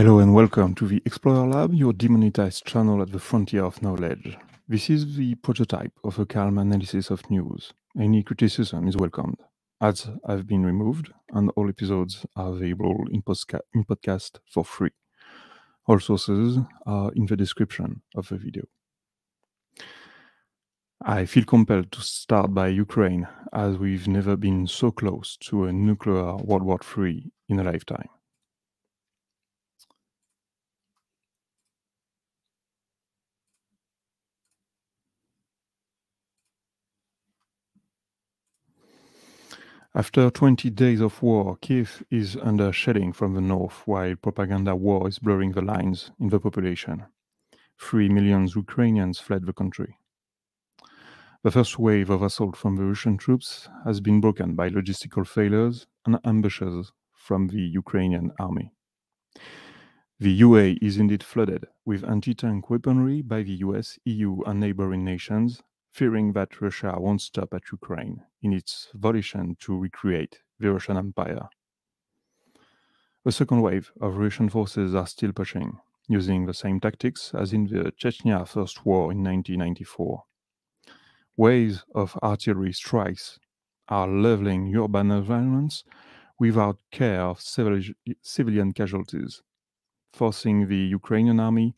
Hello and welcome to the Explorer Lab, your demonetized channel at the frontier of knowledge. This is the prototype of a calm analysis of news. Any criticism is welcomed. Ads have been removed and all episodes are available in podcast for free. All sources are in the description of the video. I feel compelled to start by Ukraine, as we've never been so close to a nuclear World War III in a lifetime. After 20 days of war, Kiev is under shelling from the north, while propaganda war is blurring the lines in the population. 3 million Ukrainians fled the country. The first wave of assault from the Russian troops has been broken by logistical failures and ambushes from the Ukrainian army. The UA is indeed flooded with anti-tank weaponry by the US, EU and neighboring nations, fearing that Russia won't stop at Ukraine in its volition to recreate the Russian Empire. The second wave of Russian forces are still pushing, using the same tactics as in the Chechnya First War in 1994. Waves of artillery strikes are leveling urban environments without care of civilian casualties, forcing the Ukrainian army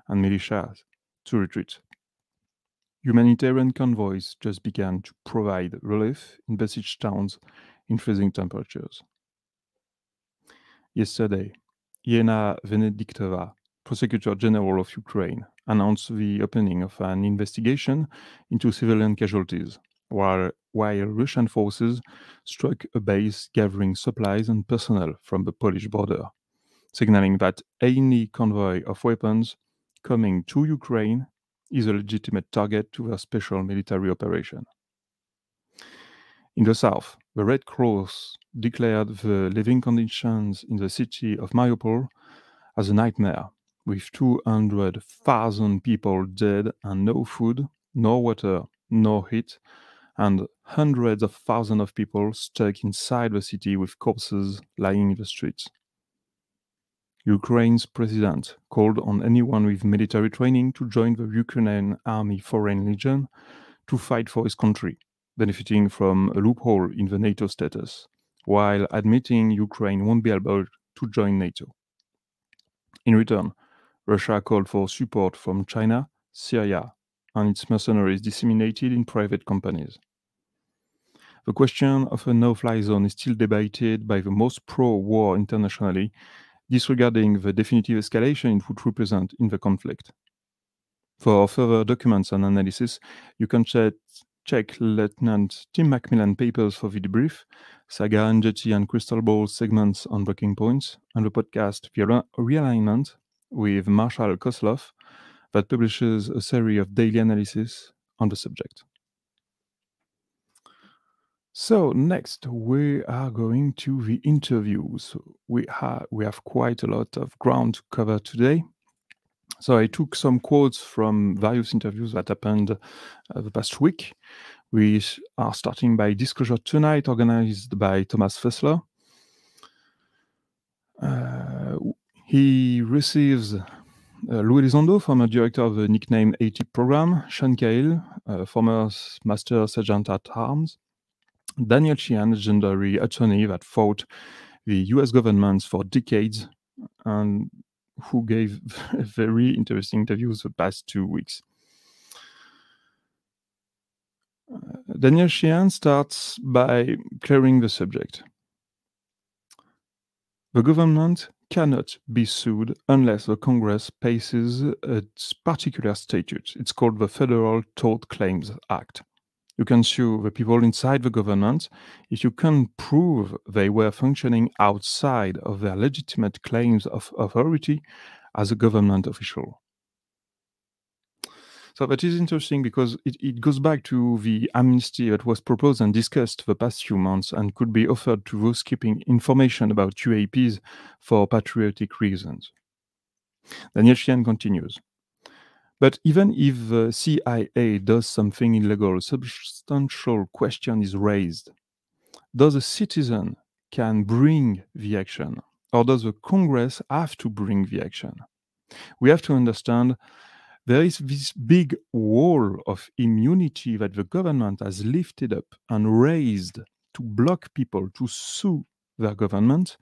and militias to retreat. Humanitarian convoys just began to provide relief in besieged towns in freezing temperatures. Yesterday, Elena Venediktova, Prosecutor General of Ukraine, announced the opening of an investigation into civilian casualties, while Russian forces struck a base gathering supplies and personnel from the Polish border, signaling that any convoy of weapons coming to Ukraine is a legitimate target to their special military operation. In the south, the Red Cross declared the living conditions in the city of Mariupol as a nightmare, with 200,000 people dead and no food, no water, no heat, and hundreds of thousands of people stuck inside the city with corpses lying in the streets. Ukraine's president called on anyone with military training to join the Ukrainian Army Foreign Legion to fight for his country, benefiting from a loophole in the NATO status, while admitting Ukraine won't be able to join NATO. In return, Russia called for support from China, Syria, and its mercenaries disseminated in private companies. The question of a no-fly zone is still debated by the most pro-war internationally, disregarding the definitive escalation it would represent in the conflict. For further documents and analysis, you can check Lieutenant Tim Macmillan papers for the debrief, Saga and Jetty and Crystal Ball segments on breaking points, and the podcast The Realignment with Marshall Kosloff that publishes a series of daily analysis on the subject. So next, we are going to the interviews. We have quite a lot of ground to cover today. So I took some quotes from various interviews that happened the past week. We are starting by Disclosure Tonight, organized by Thomas Fessler. He receives Louis Elizondo, former director of the Nickname 80 program, Sean Cahill, former Master Sergeant at Arms, Daniel Sheehan, legendary attorney that fought the US government for decades and who gave very interesting interviews the past 2 weeks. Daniel Sheehan starts by clearing the subject. The government cannot be sued unless the Congress passes a particular statute. It's called the Federal Tort Claims Act. You can sue the people inside the government if you can prove they were functioning outside of their legitimate claims of authority as a government official. So that is interesting because it goes back to the amnesty that was proposed and discussed the past few months and could be offered to those keeping information about UAPs for patriotic reasons. Daniel Sheehan continues. But even if the CIA does something illegal, a substantial question is raised. Does a citizen can bring the action? Or does the Congress have to bring the action? We have to understand there is this big wall of immunity that the government has lifted up and raised to block people to sue their government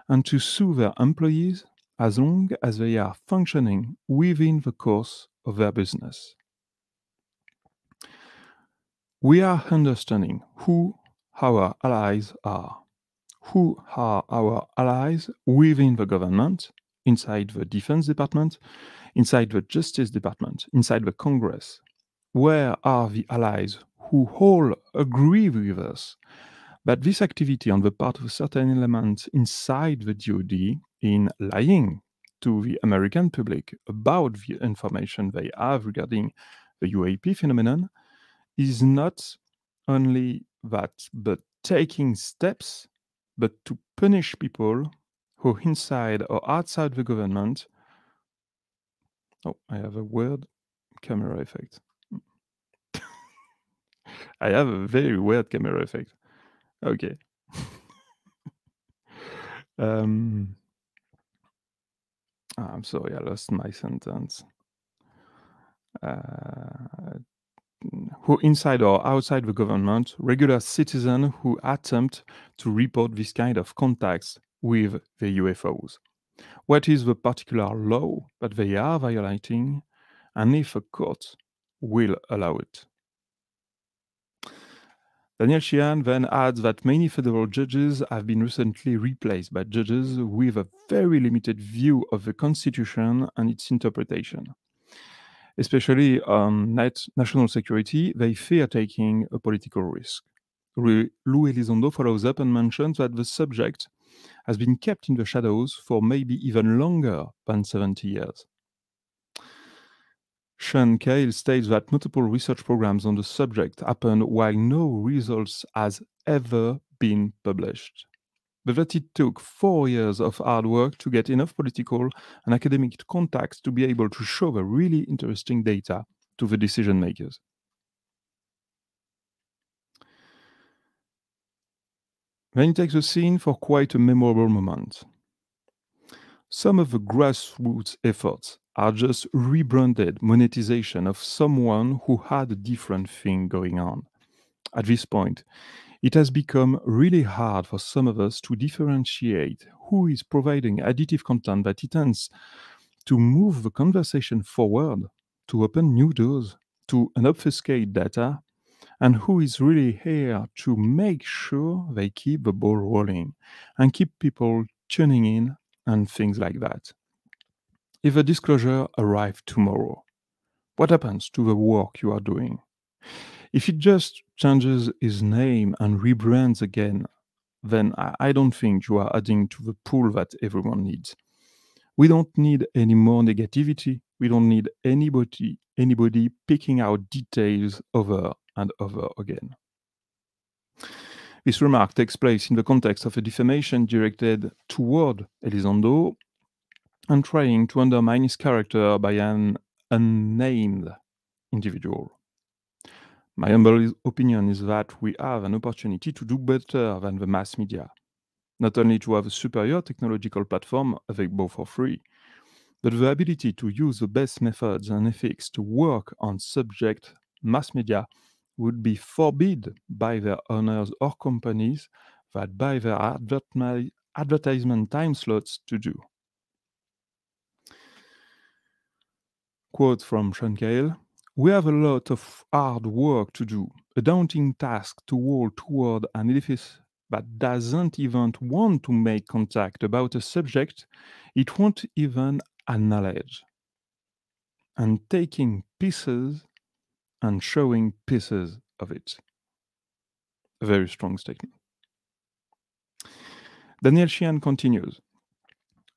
and to sue their employees as long as they are functioning within the course of their business. We are understanding who our allies are. Who are our allies within the government, inside the Defense Department, inside the Justice Department, inside the Congress? Where are the allies who all agree with us that this activity on the part of a certain element inside the DoD in lying to the American public about the information they have regarding the UAP phenomenon is not only that, but taking steps, but to punish people who inside or outside the government. Oh, I have a weird camera effect. I have a very weird camera effect. Okay. I'm sorry, I lost my sentence. Who inside or outside the government, regular citizens who attempt to report this kind of contacts with the UFOs. What is the particular law that they are violating, and if a court will allow it? Daniel Sheehan then adds that many federal judges have been recently replaced by judges with a very limited view of the Constitution and its interpretation. Especially on national security, they fear taking a political risk. Lou Elizondo follows up and mentions that the subject has been kept in the shadows for maybe even longer than 70 years. Cahill states that multiple research programs on the subject happened while no results has ever been published, but that it took 4 years of hard work to get enough political and academic contacts to be able to show the really interesting data to the decision makers. Then it takes the scene for quite a memorable moment. Some of the grassroots efforts are just rebranded monetization of someone who had a different thing going on. At this point, it has become really hard for some of us to differentiate who is providing additive content that intends to move the conversation forward, to open new doors, to obfuscate data, and who is really here to make sure they keep the ball rolling and keep people tuning in and things like that. If a disclosure arrives tomorrow, what happens to the work you are doing? If it just changes his name and rebrands again, then I don't think you are adding to the pool that everyone needs. We don't need any more negativity. We don't need anybody picking out details over and over again. This remark takes place in the context of a defamation directed toward Elizondo and trying to undermine his character by an unnamed individual. My humble opinion is that we have an opportunity to do better than the mass media. Not only to have a superior technological platform available for free, but the ability to use the best methods and ethics to work on subject mass media would be forbid by their owners or companies that buy their advertisement time slots to do. Quote from Cahill: "We have a lot of hard work to do, a daunting task to hold toward an edifice that doesn't even want to make contact about a subject it won't even acknowledge, and taking pieces and showing pieces of it." A very strong statement. Daniel Sheehan continues: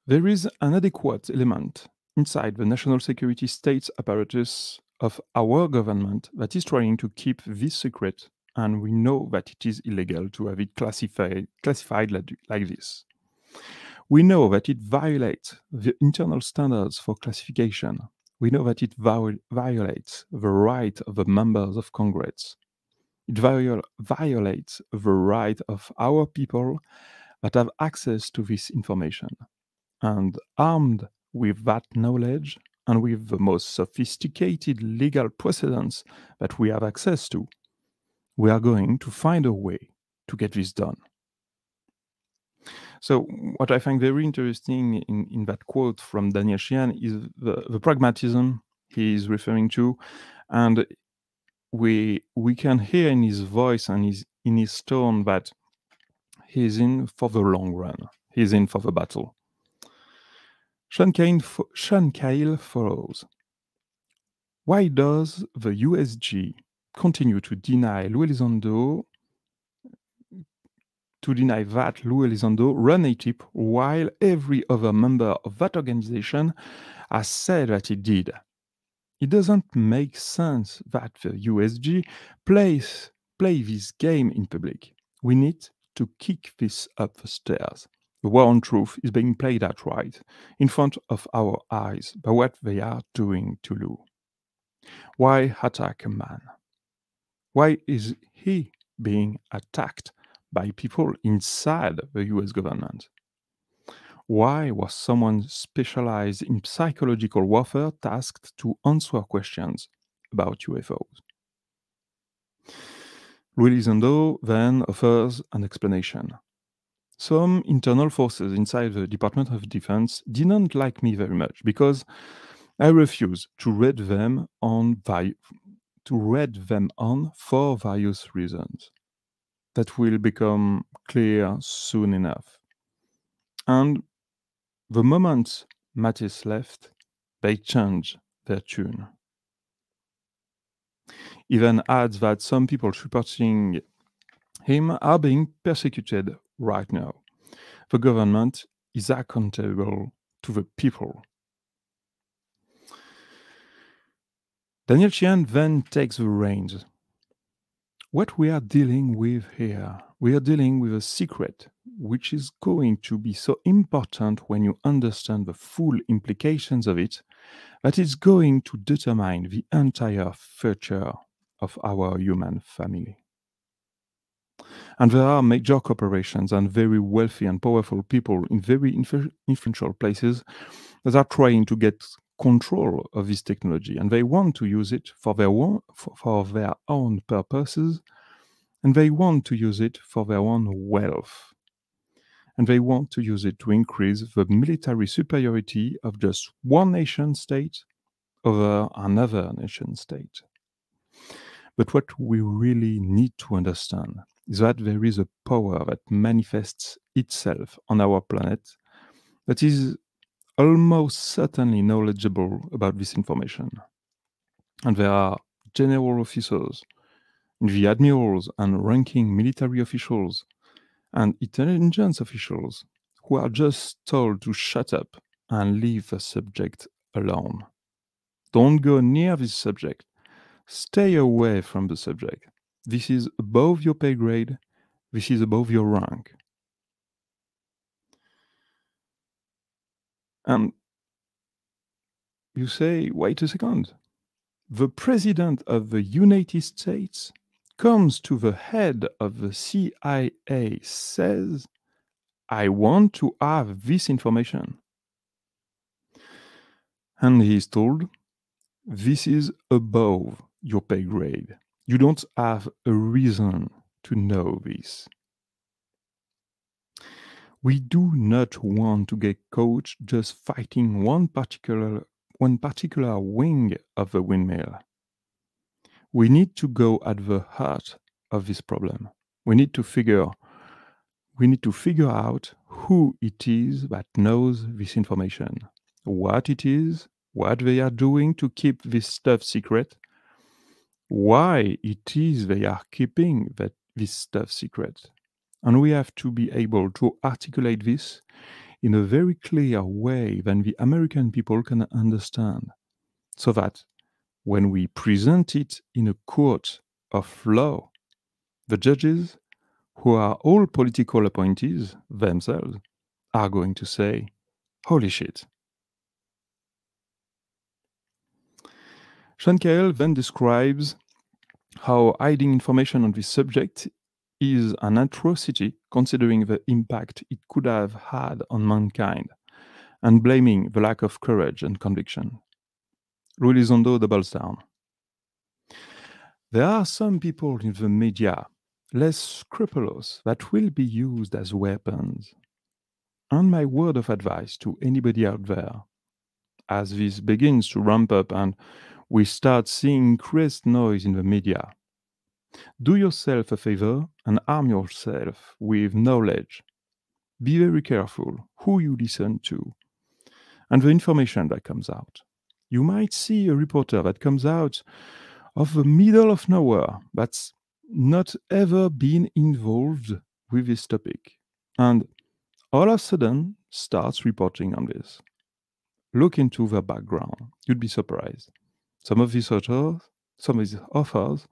"There is an adequate element inside the national security state apparatus of our government that is trying to keep this secret, and we know that it is illegal to have it classified like this. We know that it violates the internal standards for classification. We know that it violates the right of the members of Congress. It violates the right of our people that have access to this information. And armed with that knowledge and with the most sophisticated legal precedents that we have access to, we are going to find a way to get this done. So what I find very interesting in that quote from Daniel Sheehan is the pragmatism he is referring to, and we can hear in his voice and in his tone that he's in for the long run. He's in for the battle. Sean Cahill follows. Why does the USG continue to deny that Lou Elizondo ran a tip while every other member of that organization has said that he did? It doesn't make sense that the USG play this game in public. We need to kick this up the stairs. The war on truth is being played out right in front of our eyes by what they are doing to Lou. Why attack a man? Why is he being attacked by people inside the US government? Why was someone specialized in psychological warfare tasked to answer questions about UFOs? Lou Elizondo then offers an explanation. Some internal forces inside the Department of Defense didn't like me very much because I refused to read them on for various reasons that will become clear soon enough. And the moment Mattis left, they changed their tune. He then adds that some people supporting him are being persecuted right now. The government is accountable to the people. Daniel Sheehan then takes the reins. What we are dealing with here, we are dealing with a secret which is going to be so important when you understand the full implications of it, that it's going to determine the entire future of our human family. And there are major corporations and very wealthy and powerful people in very influential places that are trying to get control of this technology, and they want to use it for their own purposes, and they want to use it for their own wealth, and they want to use it to increase the military superiority of just one nation state over another nation state. But what we really need to understand is that there is a power that manifests itself on our planet that is almost certainly knowledgeable about this information. And there are general officers, the admirals and ranking military officials and intelligence officials who are just told to shut up and leave the subject alone. Don't go near this subject. Stay away from the subject. This is above your pay grade. This is above your rank. And you say, wait a second. The President of the United States comes to the head of the CIA, says, I want to have this information. And he is told, this is above your pay grade. You don't have a reason to know this. We do not want to get caught just fighting one particular wing of the windmill. We need to go at the heart of this problem. We need to figure out who it is that knows this information, what it is, what they are doing to keep this stuff secret, why it is they are keeping this stuff secret. And we have to be able to articulate this in a very clear way that the American people can understand, so that when we present it in a court of law, the judges, who are all political appointees themselves, are going to say, holy shit. Sean Cahill then describes how hiding information on this subject is an atrocity considering the impact it could have had on mankind, and blaming the lack of courage and conviction. Elizondo doubles down. There are some people in the media less scrupulous that will be used as weapons. And my word of advice to anybody out there, as this begins to ramp up and we start seeing increased noise in the media, do yourself a favor and arm yourself with knowledge. Be very careful who you listen to and the information that comes out. You might see a reporter that comes out of the middle of nowhere that's not ever been involved with this topic, and all of a sudden starts reporting on this. Look into their background. You'd be surprised. Some of these authors,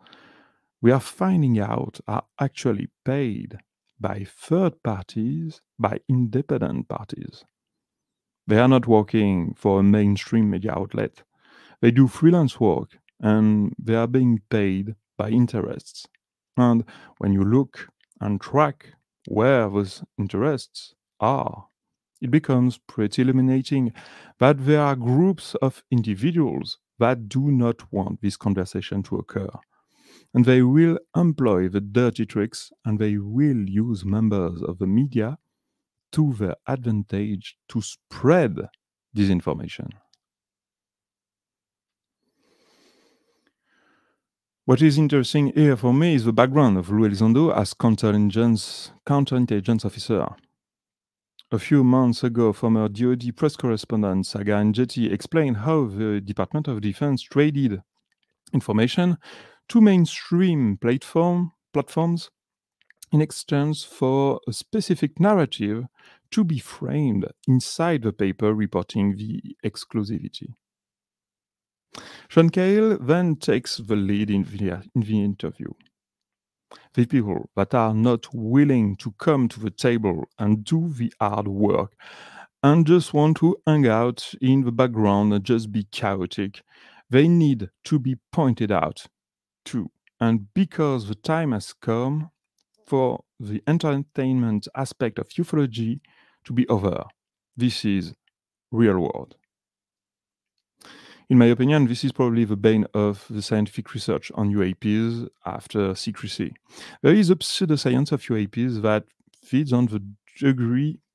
we are finding out are actually paid by third parties, by independent parties. They are not working for a mainstream media outlet. They do freelance work and they are being paid by interests. And when you look and track where those interests are, it becomes pretty illuminating that there are groups of individuals that do not want this conversation to occur. And they will employ the dirty tricks and they will use members of the media to their advantage to spread disinformation. What is interesting here for me is the background of Elizondo as counterintelligence officer. A few months ago, former DoD press correspondent Saga Njeti explained how the Department of Defense traded information to mainstream platforms in exchange for a specific narrative to be framed inside the paper reporting the exclusivity. Sean Cahill then takes the lead in the interview. The people that are not willing to come to the table and do the hard work and just want to hang out in the background and just be chaotic, they need to be pointed out too. And because the time has come for the entertainment aspect of ufology to be over. This is real world. In my opinion, this is probably the bane of the scientific research on UAPs after secrecy. There is a pseudoscience of UAPs that feeds on the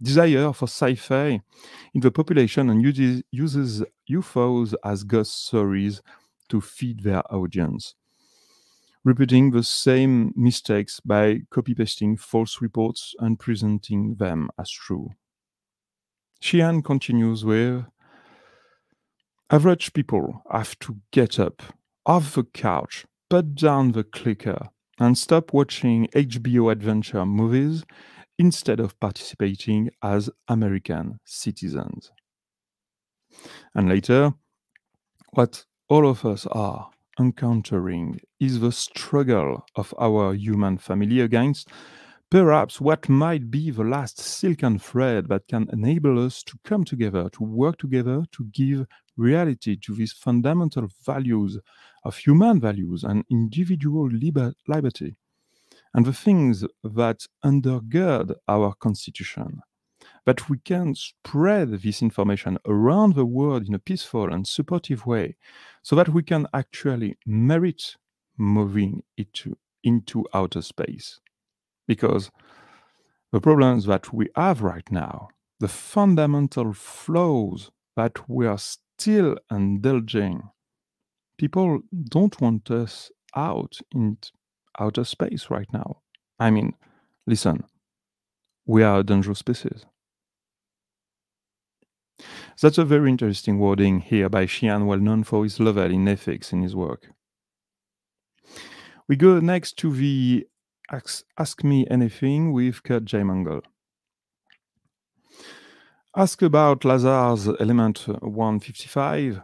desire for sci-fi in the population and uses UFOs as ghost stories to feed their audience, repeating the same mistakes by copy-pasting false reports and presenting them as true. Sheehan continues with, average people have to get up off the couch, put down the clicker, and stop watching HBO adventure movies instead of participating as American citizens. And later, what all of us are encountering is the struggle of our human family against perhaps what might be the last silken thread that can enable us to come together, to work together, to give reality to these fundamental values of human values and individual liberty, and the things that undergird our Constitution. That we can spread this information around the world in a peaceful and supportive way so that we can actually merit moving into outer space. Because the problems that we have right now, the fundamental flaws that we are still indulging, people don't want us out in outer space right now. I mean, listen, we are a dangerous species. That's a very interesting wording here by Sheehan, well known for his level in ethics in his work. We go next to the Ask Me Anything with Curt Jaimungal. Ask about Lazar's element 155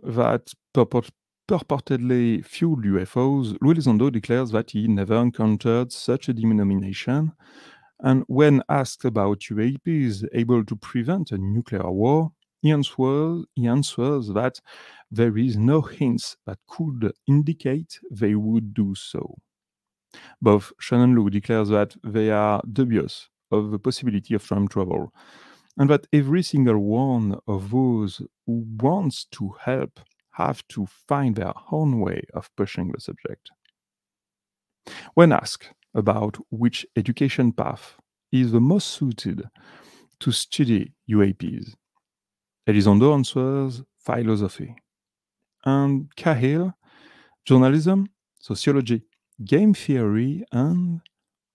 that purportedly fueled UFOs. Elizondo declares that he never encountered such a denomination, and when asked about UAPs able to prevent a nuclear war, he answers that there is no hints that could indicate they would do so. Both Sean and Lou declare that they are dubious of the possibility of time travel, and that every single one of those who wants to help have to find their own way of pushing the subject. When asked about which education path is the most suited to study UAPs, Elizondo answers philosophy, and Cahill, journalism, sociology, game theory, and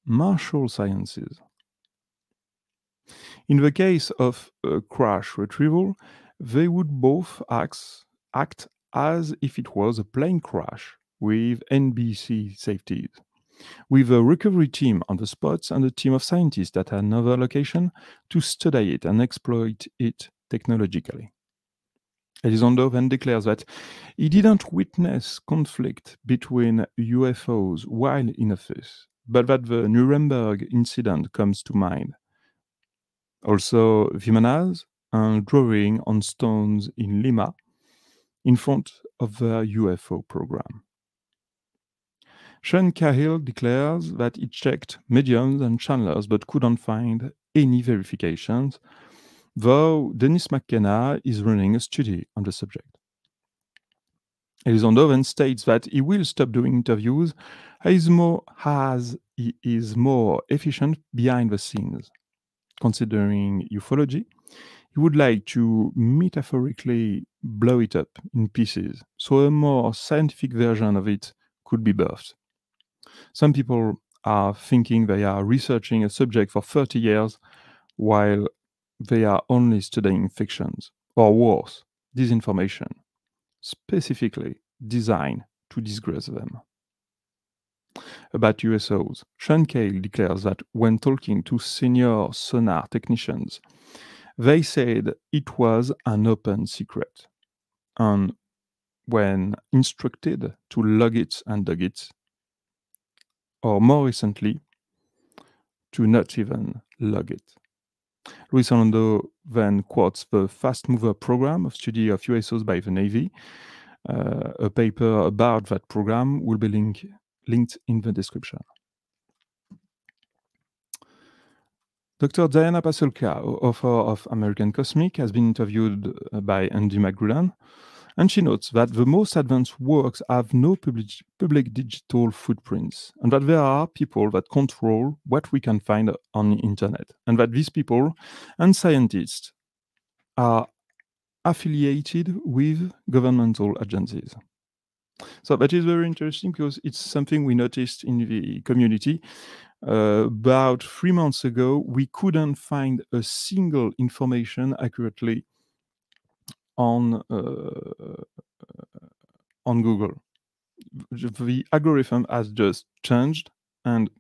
martial sciences. In the case of a crash retrieval, they would both act as if it was a plane crash with NBC safeties, with a recovery team on the spot and a team of scientists at another location to study it and exploit it technologically. Elizondo then declares that he didn't witness conflict between UFOs while in office, but that the Nuremberg incident comes to mind. Also, Vimanas and drawing on stones in Lima in front of their UFO program. Sean Cahill declares that he checked mediums and channelers but couldn't find any verifications, though Dennis McKenna is running a study on the subject. Elizondo then states that he will stop doing interviews as he is more efficient behind the scenes. Considering ufology, he would like to metaphorically blow it up in pieces, so a more scientific version of it could be birthed. Some people are thinking they are researching a subject for 30 years while they are only studying fictions, or worse, disinformation, specifically designed to disgrace them. About USOs, Sean Cahill declares that when talking to senior sonar technicians, they said it was an open secret. And when instructed to log it and dog it, or more recently, to not even log it. Luis Orlando then quotes the Fast Mover program of study of USOs by the Navy. A paper about that program will be linked in the description. Dr. Diana Pasulka, author of American Cosmic, has been interviewed by Andy McGrillen, and she notes that the most advanced works have no public digital footprints, and that there are people that control what we can find on the internet, and that these people and scientists are affiliated with governmental agencies. So that is very interesting because it's something we noticed in the community. About 3 months ago, we couldn't find a single information accurately on Google. The algorithm has just changed, and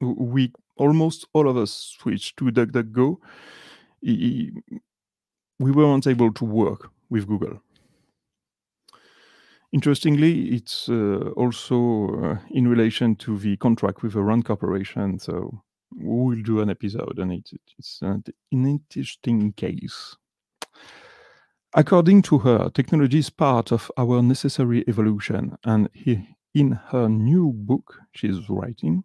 we almost all of us switched to DuckDuckGo. We weren't able to work with Google. Interestingly, it's also in relation to the contract with the Rand Corporation, so we will do an episode on it. It's an interesting case. According to her, technology is part of our necessary evolution, and in her new book she's writing,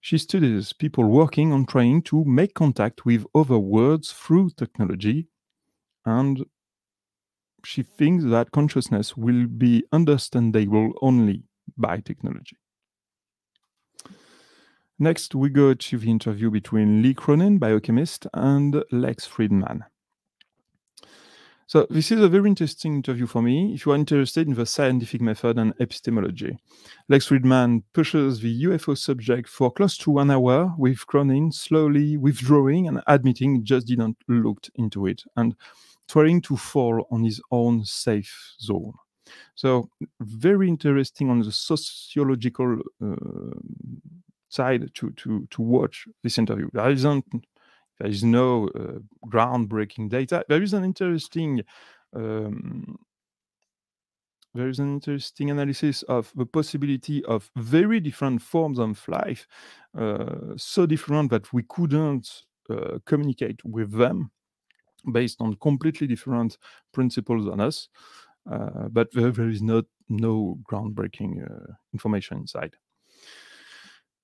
she studies people working on trying to make contact with other worlds through technology, and she thinks that consciousness will be understandable only by technology. Next, we go to the interview between Lee Cronin, biochemist, and Lex Fridman. So this is a very interesting interview for me if you are interested in the scientific method and epistemology. Lex Fridman pushes the UFO subject for close to 1 hour, with Cronin slowly withdrawing and admitting he just didn't look into it, and trying to fall on his own safe zone. So very interesting on the sociological side to watch this interview. There is no groundbreaking data. There is an interesting analysis of the possibility of very different forms of life, so different that we couldn't communicate with them based on completely different principles than us, but there is no groundbreaking information inside.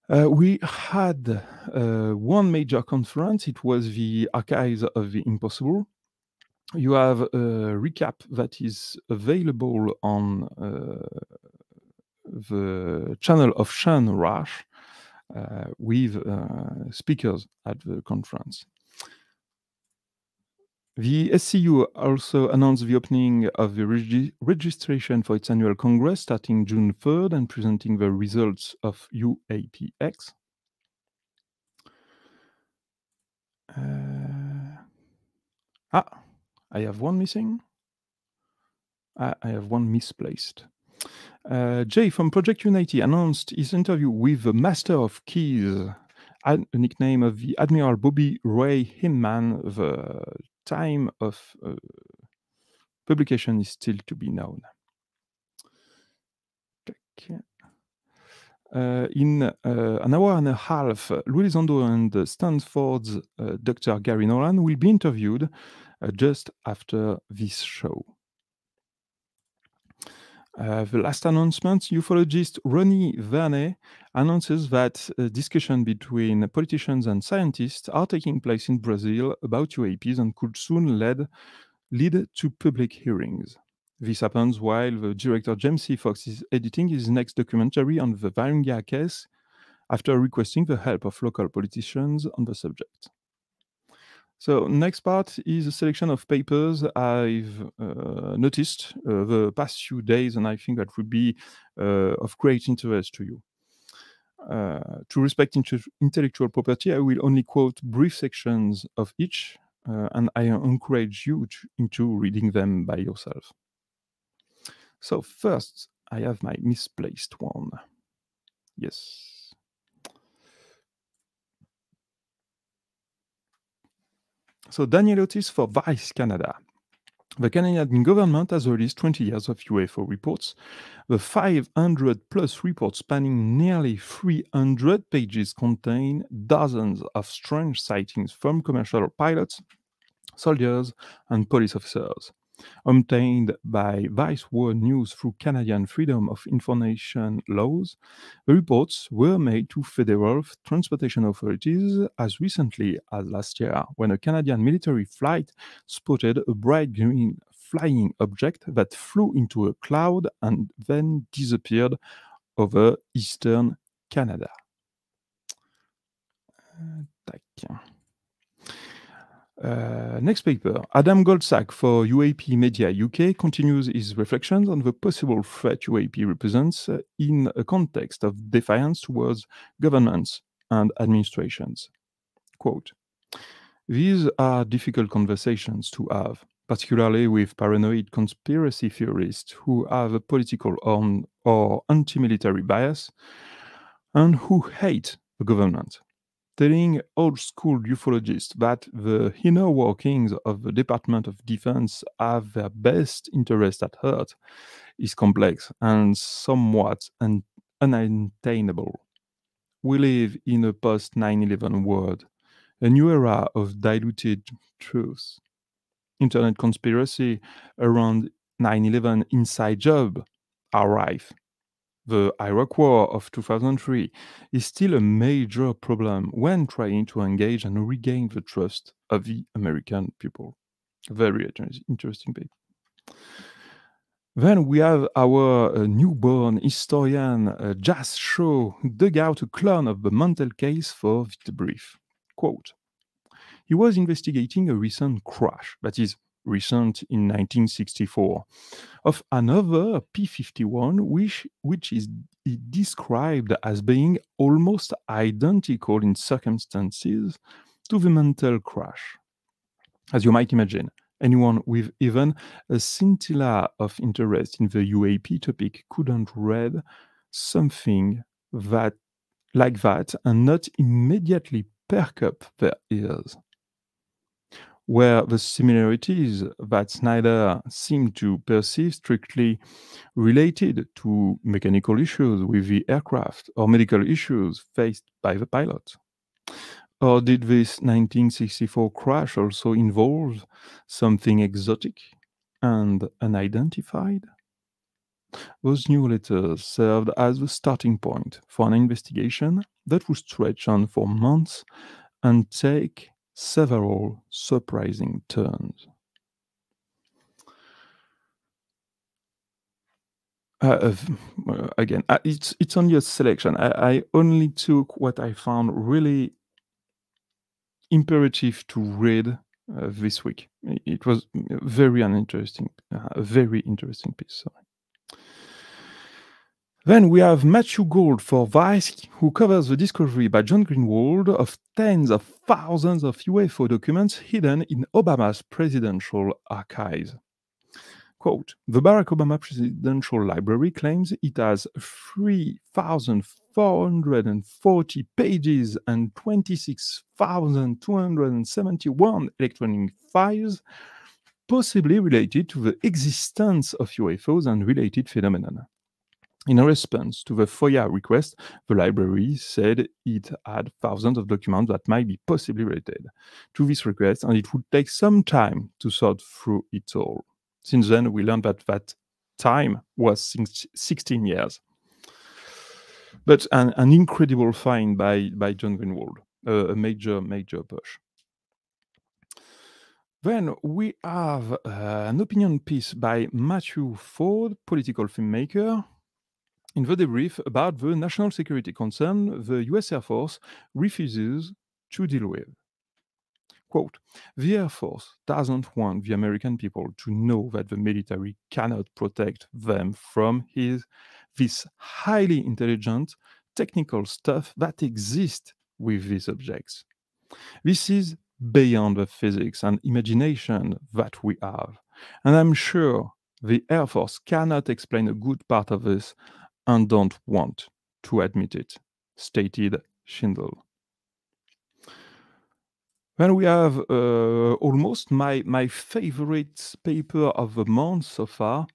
We had one major conference. It was the Archives of the Impossible. You have a recap that is available on the channel of Sean Raasch with speakers at the conference. The SCU also announced the opening of the registration for its annual congress starting June 3rd and presenting the results of UAPX. I have one missing. I have one misplaced. Jay from Project Unity announced his interview with the Master of Keys, a nickname of the Admiral Bobby Ray Hinman. The time of publication is still to be known. Okay. In an hour and a half, Elizondo and Stanford's Dr. Gary Nolan will be interviewed just after this show. The last announcement, ufologist Rony Vernet announces that a discussion between politicians and scientists are taking place in Brazil about UAPs and could soon lead to public hearings. This happens while the director James C. Fox is editing his next documentary on the Varinga case after requesting the help of local politicians on the subject. So next part is a selection of papers I've noticed the past few days, and I think that would be of great interest to you. To respect intellectual property, I will only quote brief sections of each, and I encourage you into reading them by yourself. So first, I have my misplaced one. Yes. So Daniel Otis for Vice Canada. The Canadian government has released 20 years of UFO reports. The 500 plus reports spanning nearly 300 pages contain dozens of strange sightings from commercial pilots, soldiers, and police officers. Obtained by Vice World News through Canadian Freedom of Information laws, the reports were made to federal transportation authorities as recently as last year, when a Canadian military flight spotted a bright green flying object that flew into a cloud and then disappeared over eastern Canada. Next paper, Adam Goldsack for UAP Media UK continues his reflections on the possible threat UAP represents in a context of defiance towards governments and administrations. Quote, "These are difficult conversations to have, particularly with paranoid conspiracy theorists who have a political or anti-military bias and who hate the government. Telling old-school ufologists that the inner workings of the Department of Defense have their best interest at heart is complex and somewhat unattainable. We live in a post-9/11 world, a new era of diluted truths. Internet conspiracy around 9/11 inside job are rife. The Iraq War of 2003 is still a major problem when trying to engage and regain the trust of the American people." Very interesting paper. Then we have our newborn historian Jas Shaw, who dug out a clone of the Mantel case for the brief. Quote, "He was investigating a recent crash, that is, recent in 1964, of another P-51, which is described as being almost identical in circumstances to the Mantel crash. As you might imagine, anyone with even a scintilla of interest in the UAP topic couldn't read something like that and not immediately perk up their ears. Where the similarities that Snyder seemed to perceive strictly related to mechanical issues with the aircraft or medical issues faced by the pilot? Or did this 1964 crash also involve something exotic and unidentified? Those new letters served as the starting point for an investigation that would stretch on for months and take several surprising turns. Again, it's only a selection. I only took what I found really imperative to read this week. It was a very interesting piece. Sorry. Then we have Matthew Gault for Vice, who covers the discovery by John Greenwald of tens of thousands of UFO documents hidden in Obama's presidential archives. Quote, the Barack Obama Presidential Library claims it has 3,440 pages and 26,271 electronic files, possibly related to the existence of UFOs and related phenomena. In response to the FOIA request, the library said it had thousands of documents that might be possibly related to this request, and it would take some time to sort through it all. Since then, we learned that time was 16 years. But an incredible find by John Greenwald, a major push. Then we have an opinion piece by Matthew Ford, political filmmaker, in the debrief about the national security concern the US Air Force refuses to deal with. Quote, the Air Force doesn't want the American people to know that the military cannot protect them from this highly intelligent technical stuff that exists with these objects. This is beyond the physics and imagination that we have. And I'm sure the Air Force cannot explain a good part of this and don't want to admit it, stated Schindel. Then we have almost my favorite paper of the month so far.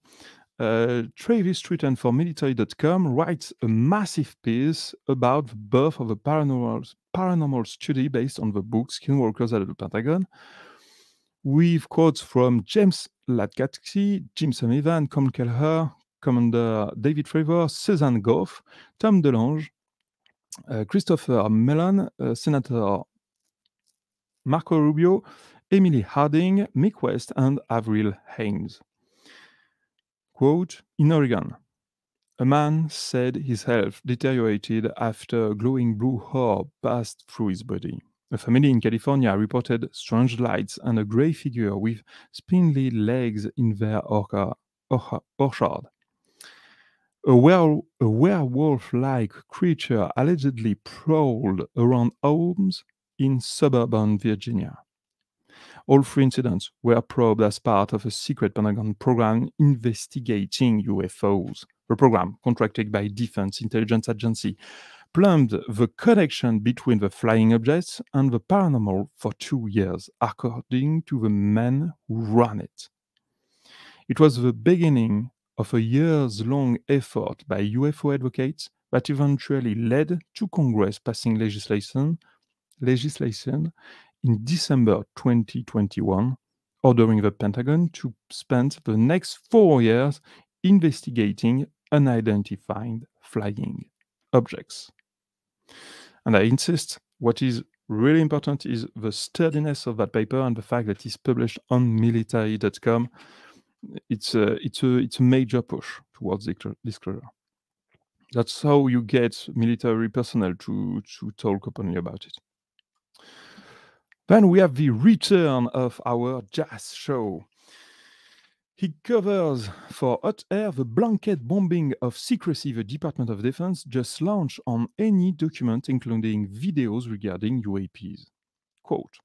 Travis Tritten for military.com writes a massive piece about the birth of a paranormal study based on the book Skinwalkers at the Pentagon, with quotes from James Latkatsky, Jim Sullivan, Colm Kelleher, Commander David Fravor, Suzanne Goff, Tom DeLonge, Christopher Mellon, Senator Marco Rubio, Emily Harding, Mick West, and Avril Haines. Quote, in Oregon, a man said his health deteriorated after a glowing blue orb passed through his body. A family in California reported strange lights and a gray figure with spindly legs in their orchard. A werewolf-like creature allegedly prowled around homes in suburban Virginia. All three incidents were probed as part of a secret Pentagon program investigating UFOs. The program, contracted by Defense Intelligence Agency, plumbed the connection between the flying objects and the paranormal for 2 years, according to the men who ran it. It was the beginning of a years-long effort by UFO advocates that eventually led to Congress passing legislation in December 2021, ordering the Pentagon to spend the next 4 years investigating unidentified flying objects. And I insist, what is really important is the sturdiness of that paper and the fact that it's published on military.com. It's a major push towards disclosure. That's how you get military personnel to talk openly about it. Then we have the return of our jazz show. He covers for Hot Air the blanket bombing of secrecy the Department of Defense just launched on any document, including videos regarding UAPs. Quote,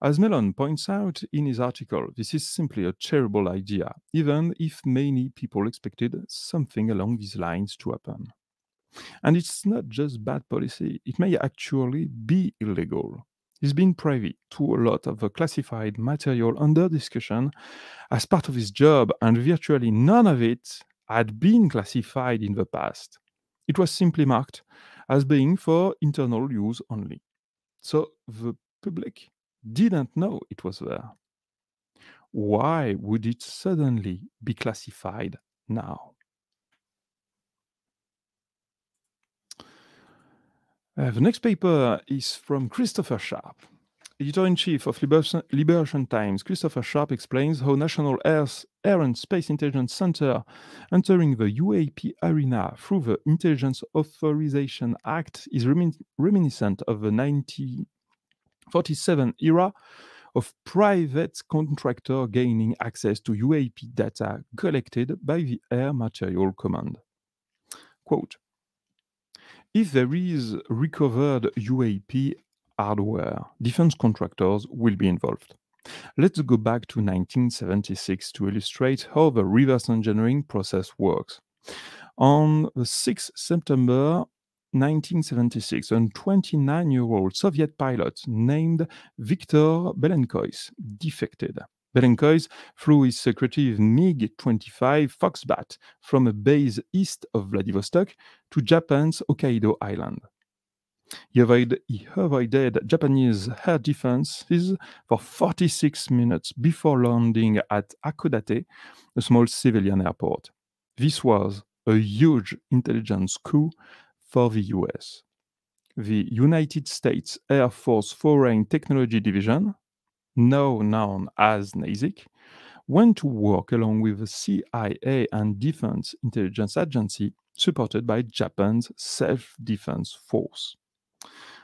as Mellon points out in his article, this is simply a terrible idea, even if many people expected something along these lines to happen. And it's not just bad policy, it may actually be illegal. He's been privy to a lot of the classified material under discussion as part of his job, and virtually none of it had been classified in the past. It was simply marked as being for internal use only. So the public didn't know it was there. Why would it suddenly be classified now? The next paper is from Christopher Sharp. Editor-in-Chief of Liberation Times, Christopher Sharp explains how National Air and Space Intelligence Center entering the UAP arena through the Intelligence Authorization Act is reminiscent of the 1947 era of private contractor gaining access to UAP data collected by the Air Material Command. Quote, if there is recovered UAP hardware, defense contractors will be involved. Let's go back to 1976 to illustrate how the reverse engineering process works. On the 6th September 1976, a 29-year-old Soviet pilot named Viktor Belenkois defected. Belenkois flew his secretive MiG-25 Foxbat from a base east of Vladivostok to Japan's Hokkaido Island. He avoided Japanese air defenses for 46 minutes before landing at Hakodate, a small civilian airport. This was a huge intelligence coup for the US. The United States Air Force Foreign Technology Division, now known as NASIC, went to work along with the CIA and Defense Intelligence Agency, supported by Japan's Self-Defense Force.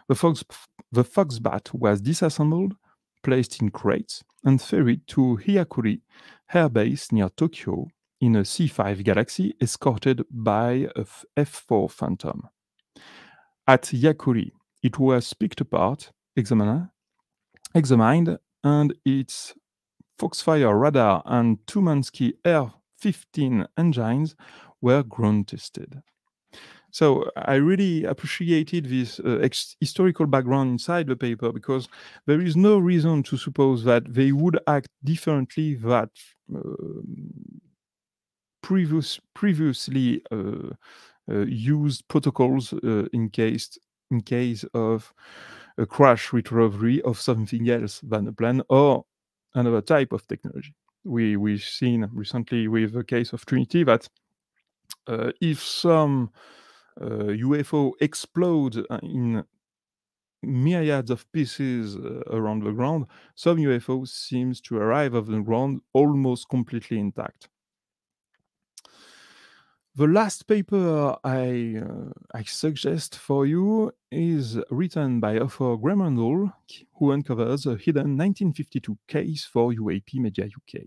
The Foxbat was disassembled, placed in crates, and ferried to Hyakuri Air Base near Tokyo in a C-5 Galaxy escorted by a F-4 Phantom. At Hyakuri, it was picked apart, examined, and its Foxfire radar and Tumansky Air-15 engines were ground tested. So I really appreciated this historical background inside the paper, because there is no reason to suppose that they would act differently that previously used protocols in case of a crash recovery of something else than a plane or another type of technology. We've seen recently with the case of Trinity that if some UFO explode in myriads of pieces around the ground, some UFO seems to arrive off the ground almost completely intact. The last paper I suggest for you is written by author Graeme Rendall, who uncovers a hidden 1952 case for UAP Media UK.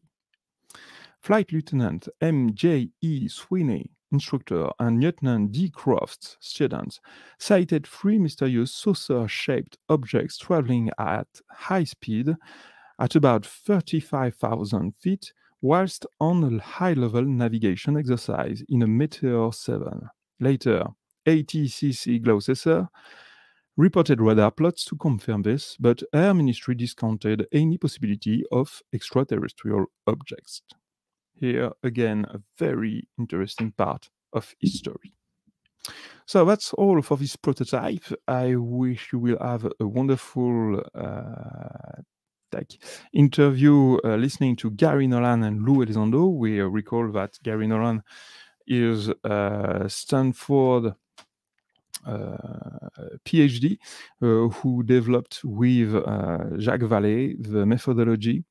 Flight Lieutenant M.J.E. Sweeney, instructor, and Lieutenant D. Crofts, students, sighted three mysterious saucer-shaped objects traveling at high speed at about 35,000 feet whilst on a high-level navigation exercise in a Meteor 7. Later, ATCC Gloucester reported radar plots to confirm this, but Air Ministry discounted any possibility of extraterrestrial objects. Here, again, a very interesting part of history. So that's all for this prototype. I wish you will have a wonderful interview listening to Gary Nolan and Lou Elizondo. We recall that Gary Nolan is Stanford PhD who developed with Jacques Vallée the methodology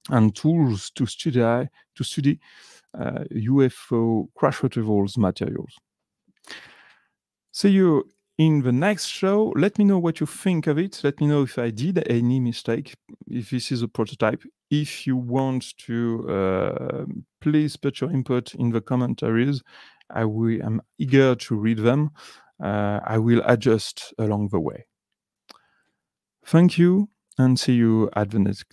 and tools to study UFO crash retrievals materials. See you in the next show. Let me know what you think of it. Let me know if I did any mistake, if this is a prototype. If you want to, please put your input in the commentaries. I'm eager to read them. I will adjust along the way. Thank you, and see you at the next